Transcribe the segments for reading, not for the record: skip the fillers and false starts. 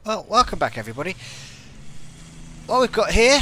Well, welcome back everybody. What we've got here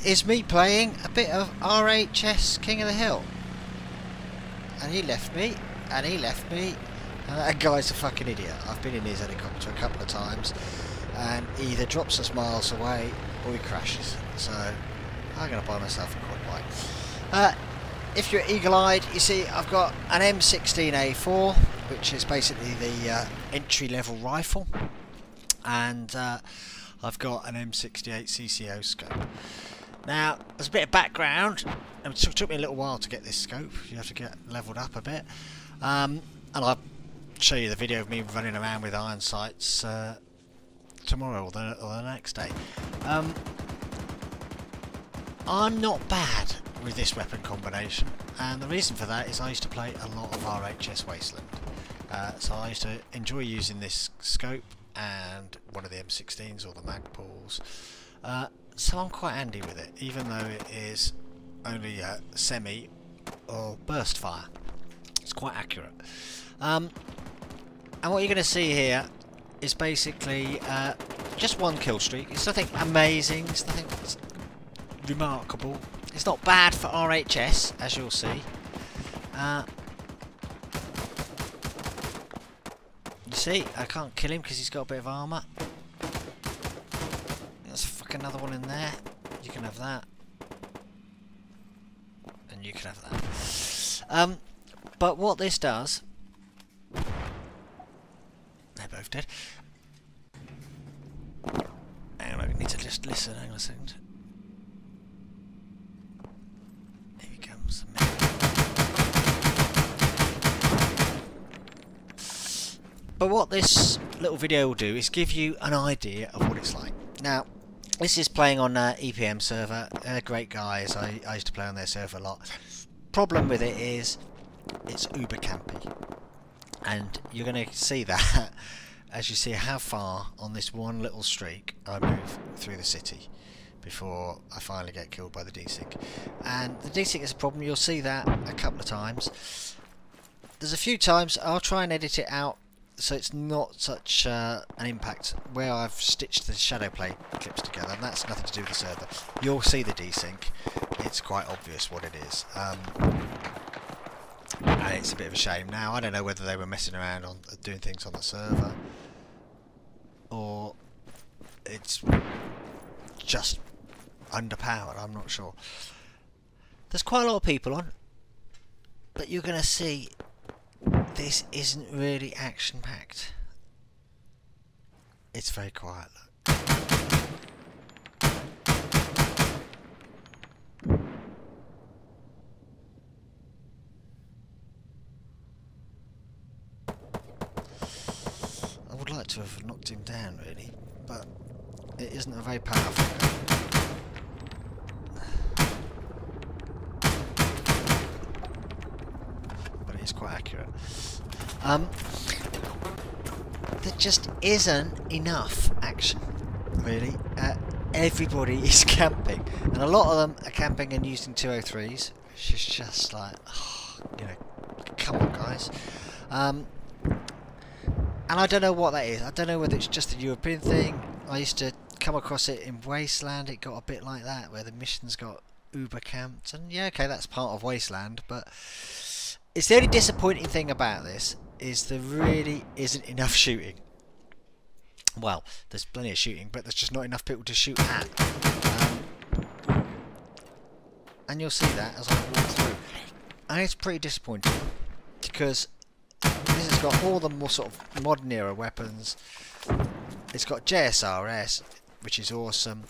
is me playing a bit of Rhs King of the Hill. And he left me, and he left me, and that guy's a fucking idiot. I've been in his helicopter a couple of times, and he either drops us miles away, or he crashes. So, I'm going to buy myself a quad bike. If you're eagle-eyed, you see I've got an M16A4, which is basically the entry-level rifle. And I've got an M68 Cco scope. Now, there's a bit of background. It took me a little while to get this scope. You have to get leveled up a bit. And I'll show you the video of me running around with iron sights tomorrow or the next day. I'm not bad with this weapon combination, and the reason for that is I used to play a lot of RHS Wasteland. So I used to enjoy using this scope and one of the M16s or the Magpools, so I'm quite handy with it, even though it is only semi or burst fire. It's quite accurate. And what you're going to see here is basically just one kill streak. It's nothing amazing, it's nothing remarkable. It's not bad for RHS, as you'll see. See, I can't kill him because he's got a bit of armour. There's fucking another one in there. You can have that. And you can have that. But what this does... They're both dead. Hang on, I need to just listen. Hang on a second. Here he comes. But what this little video will do is give you an idea of what it's like. Now, this is playing on EPM server. They're great guys. I used to play on their server a lot. Problem with it is it's uber campy. And you're going to see that as you see how far on this one little streak I move through the city before I finally get killed by the desync. And the desync is a problem. You'll see that a couple of times. There's a few times I'll try and edit it out so it's not such an impact where I've stitched the shadow play clips together, and that's nothing to do with the server. You'll see the desync. It's quite obvious what it is. And it's a bit of a shame. Now, I don't know whether they were messing around on doing things on the server, or it's just underpowered. I'm not sure. There's quite a lot of people on, but you're going to see this isn't really action-packed. It's very quiet, look. I would like to have knocked him down, really, but it isn't a very powerful gun. But it is quite accurate. There just isn't enough action, really. Everybody is camping, and a lot of them are camping and using 203s, which is just like, oh, you know, come on, guys. And I don't know what that is. I don't know whether it's just a European thing. I used to come across it in Wasteland. It got a bit like that, where the missions got uber camped, and yeah, okay, that's part of Wasteland, but it's the only disappointing thing about this is there really isn't enough shooting. Well, there's plenty of shooting, but there's just not enough people to shoot at. And you'll see that as I walk through. And it's pretty disappointing, because this has got all the more sort of modern era weapons. It's got JSRS, which is awesome.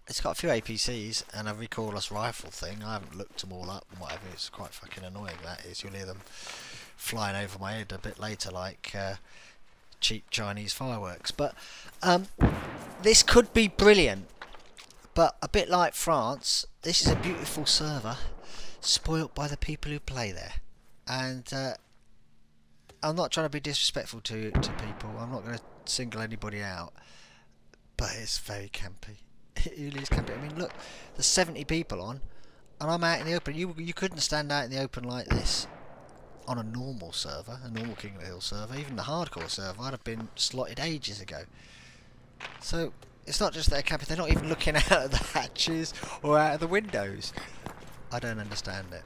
It's got a few APCs and a recall-less rifle thing. I haven't looked them all up and whatever. It's quite fucking annoying, that is. You'll hear them flying over my head a bit later like cheap Chinese fireworks. But this could be brilliant. But a bit like France, this is a beautiful server spoilt by the people who play there. And I'm not trying to be disrespectful to people. I'm not going to single anybody out. But it's very campy. It really is campy. I mean, look, there's 70 people on, and I'm out in the open. You couldn't stand out in the open like this on a normal server, a normal King of the Hill server. Even the hardcore server, I'd have been slotted ages ago. So it's not just that they're camping, they're not even looking out of the hatches or out of the windows. I don't understand it.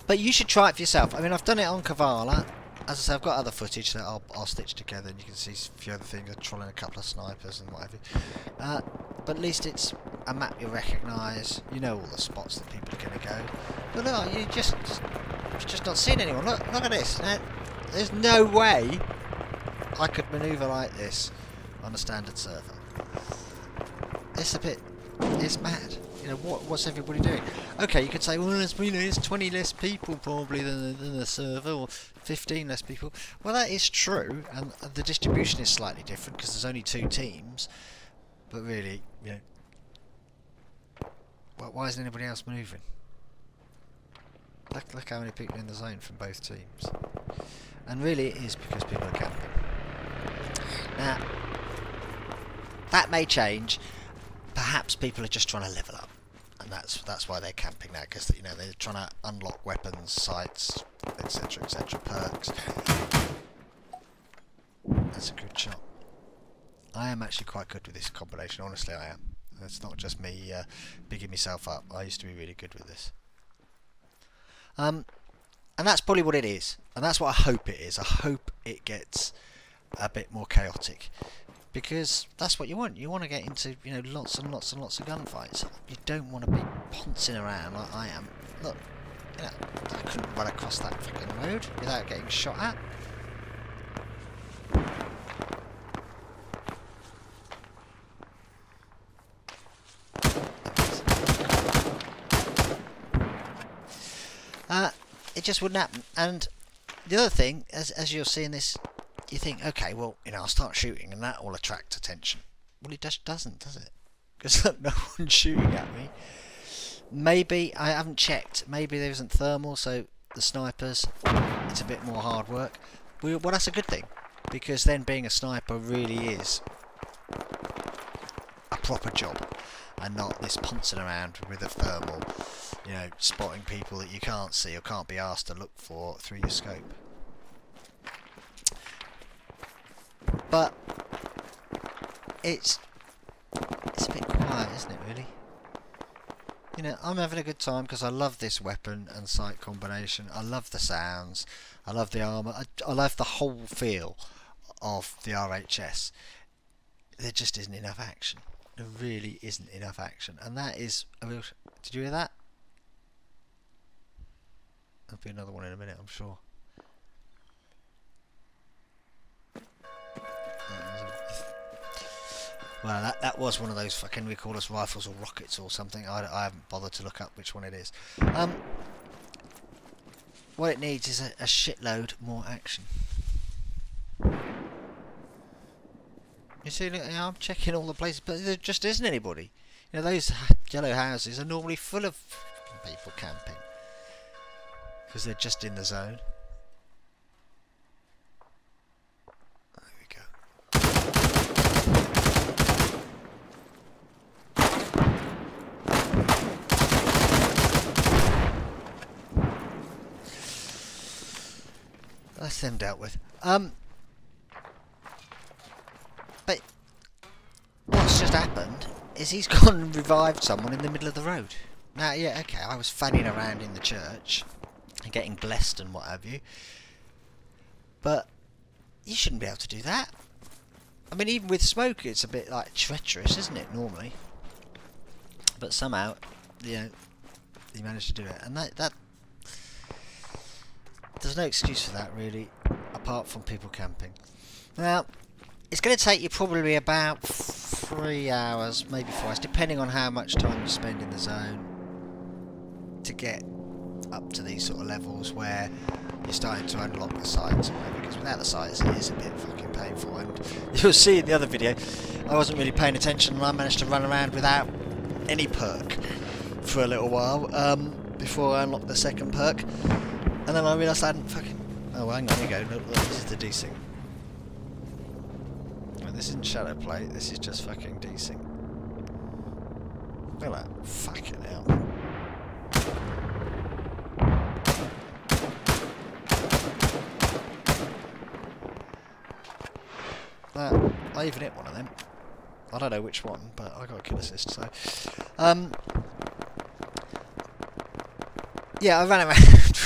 But you should try it for yourself. I mean, I've done it on Kavala. As I say, I've got other footage that I'll stitch together, and you can see a few other things. I'm trolling a couple of snipers and whatever. But at least it's a map you recognise. You know all the spots that people are going to go. But look, you're just not seeing anyone. Look at this. Now, there's no way I could manoeuvre like this on a standard server. It's mad. You know, what's everybody doing? Okay, you could say, well, there's 20 less people probably than the server, or 15 less people. Well, that is true, and the distribution is slightly different because there's only 2 teams. But really, you know, why isn't anybody else moving? Look how many people are in the zone from both teams. And really, it is because people are camping. Now, that may change. Perhaps people are just trying to level up. And that's why they're camping now, because you know they're trying to unlock weapons, sights, etc., etc., perks. That's a good shot. I am actually quite good with this combination. Honestly, I am. It's not just me bigging myself up. I used to be really good with this. And that's probably what it is, and that's what I hope it is. I hope it gets a bit more chaotic. Because that's what you want. You want to get into, you know, lots and lots and lots of gunfights. You don't want to be pouncing around like I am. Look, you know, I couldn't run across that fucking road without getting shot at. It just wouldn't happen. And the other thing, as you're seeing this, you think, okay, well, you know, I'll start shooting and that will attract attention. Well, it just doesn't, does it? Because no one's shooting at me. Maybe, I haven't checked, maybe there isn't thermal, so the snipers, it's a bit more hard work. Well, that's a good thing, because then being a sniper really is a proper job, and not this pouncing around with a thermal, you know, spotting people that you can't see or can't be asked to look for through your scope. But it's a bit quiet, isn't it, really? You know, I'm having a good time because I love this weapon and sight combination. I love the sounds. I love the armour. I love the whole feel of the RHS. There just isn't enough action. There really isn't enough action. And that is... Did you hear that? There'll be another one in a minute, I'm sure. Well, that was one of those fucking recordless rifles or rockets or something. I haven't bothered to look up which one it is. What it needs is a shitload more action. You see, look, I'm checking all the places, but there just isn't anybody. You know, those yellow houses are normally full of people camping because they're just in the zone. There we go. That's them dealt with. But what's just happened is he's gone and revived someone in the middle of the road. Now, yeah, okay, I was fanning around in the church and getting blessed and what have you, but you shouldn't be able to do that. I mean, even with smoke, it's a bit like treacherous, isn't it, normally? But somehow, you know, he managed to do it, and that there's no excuse for that, really, apart from people camping. Now, it's going to take you probably about 3 hours, maybe 4 hours, depending on how much time you spend in the zone, to get up to these sort of levels where you're starting to unlock the sights. Because without the sights, it is a bit fucking painful. And you'll see in the other video, I wasn't really paying attention, and I managed to run around without any perk for a little while before I unlocked the second perk. And then I realised I hadn't fucking... Oh, hang on, here you go. Look, this is the desync. This isn't shadow plate, this is just fucking desync. Look at that. Fucking hell. That I even hit one of them. I don't know which one, but I got a kill assist, so... yeah, I ran around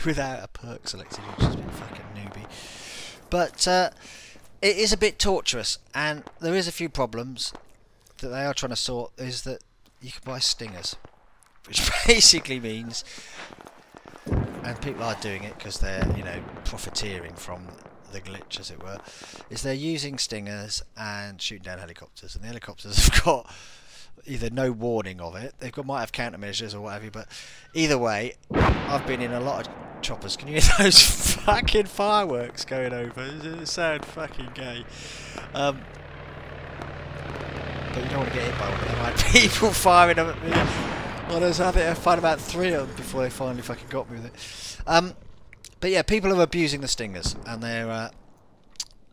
without a perk selected, which has been fucking newbie. But it is a bit torturous, and there is a few problems that they are trying to sort. Is that you can buy stingers, which basically means, and people are doing it because they're, you know, profiteering from the glitch, as it were, is they're using stingers and shooting down helicopters, and the helicopters have got either no warning of it, might have countermeasures or whatever, but either way, I've been in a lot of choppers. Can you hear those fucking fireworks going over? It sound fucking gay. But you don't want to get hit by one of them, right? People firing them at me. Well, I think I fired about 3 of them before they finally fucking got me with it. But yeah, people are abusing the stingers, and they're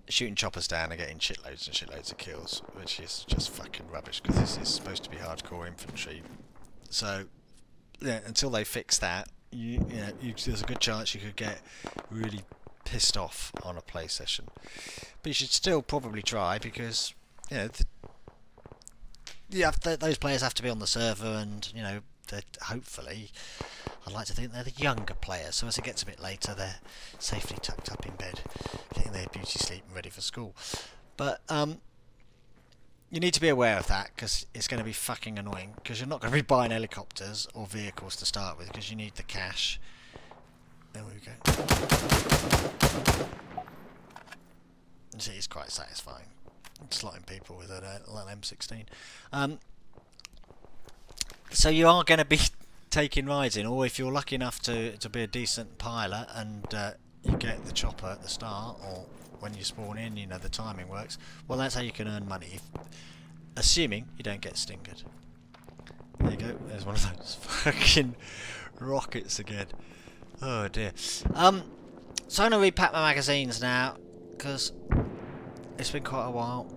shooting choppers down and getting shitloads and shitloads of kills, which is just fucking rubbish, because this is supposed to be hardcore infantry. So yeah, until they fix that, there's a good chance you could get really pissed off on a play session. But you should still probably try, because you know those players have to be on the server, and you know, hopefully, I'd like to think they're the younger players, so as it gets a bit later, they're safely tucked up in bed, getting their beauty sleep and ready for school. But you need to be aware of that, because it's going to be fucking annoying, because you're not going to be buying helicopters or vehicles to start with, because you need the cash. There we go. See, it's quite satisfying slotting people with an M16. So you are going to be taking rides in, or if you're lucky enough to be a decent pilot and you get the chopper at the start, or when you spawn in, you know, the timing works, well, that's how you can earn money, assuming you don't get stingered. There you go, there's one of those fucking rockets again. Oh dear. So I'm going to repack my magazines now, because it's been quite a while.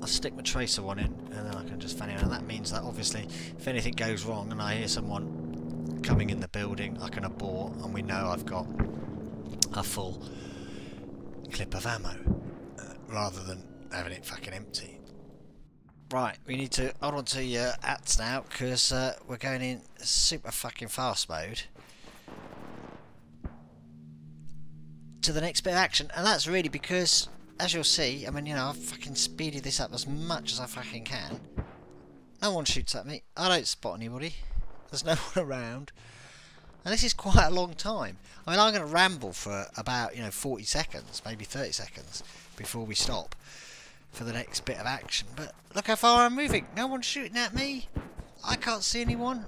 I'll stick my tracer one in, and then I can just fan it, and that means that obviously if anything goes wrong and I hear someone coming in the building, I can abort, and we know I've got a full clip of ammo, rather than having it fucking empty. Right, we need to hold on to your hats now, because we're going in super fucking fast mode to the next bit of action, and that's really because, as you'll see, I mean, you know, I've fucking speeded this up as much as I fucking can. No one shoots at me. I don't spot anybody. There's no one around. And this is quite a long time. I mean, I'm going to ramble for about, you know, 40 seconds, maybe 30 seconds, before we stop for the next bit of action. But look how far I'm moving. No one's shooting at me. I can't see anyone.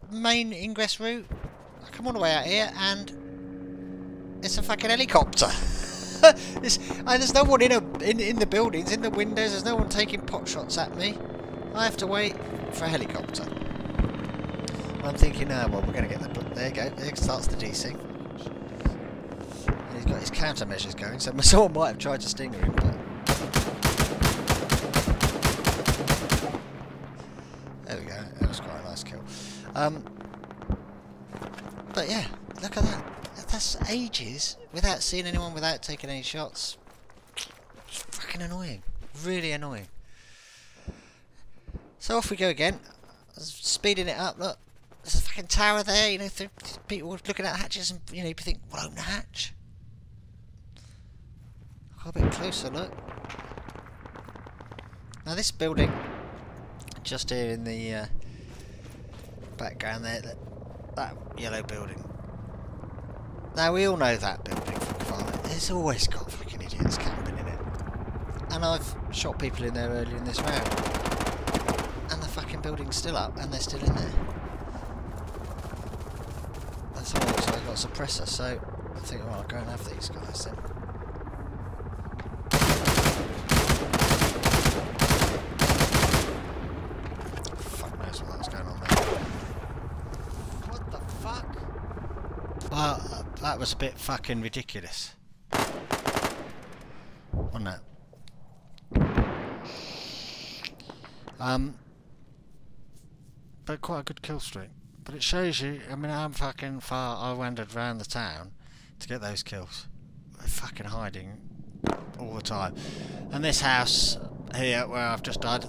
Main ingress route. I come all the way out here, and it's a fucking helicopter. There's no one in the buildings, in the windows. There's no one taking pot shots at me. I have to wait for a helicopter. I'm thinking, well, we're going to get the... There you go. There starts the desync. And he's got his countermeasures going, so someone might have tried to stinger him, but... There we go. That was quite a nice kill. But yeah, look at that. That's ages without seeing anyone, without taking any shots. It's fucking annoying. Really annoying. So off we go again. Speeding it up, look. There's a fucking tower there, you know, people looking at hatches, and, you know, you think, well, open the hatch. Got a bit closer, look. Now this building, just here in the background there, that yellow building. Now we all know that building from Kavala. It's always got fucking idiots camping in it. And I've shot people in there earlier in this round. And the fucking building's still up, and they're still in there. That's all, so I've got a suppressor, so I think, well, I'll go and have these guys then. Fuck knows what was going on there. What the fuck? Well, that was a bit fucking ridiculous. Wasn't it? But quite a good kill streak. But it shows you, I mean, how fucking far I wandered around the town to get those kills. fucking hiding all the time. And this house here where I've just died,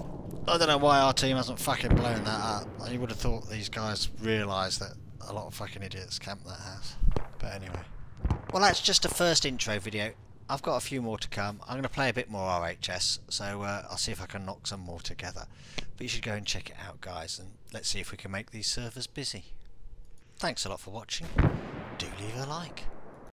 I don't know why our team hasn't fucking blown that up. You would have thought these guys realised that a lot of fucking idiots camped that house. But anyway. Well, that's just a first intro video. I've got a few more to come. I'm going to play a bit more RHS, so I'll see if I can knock some more together. But you should go and check it out, guys, and let's see if we can make these servers busy. Thanks a lot for watching. Do leave a like.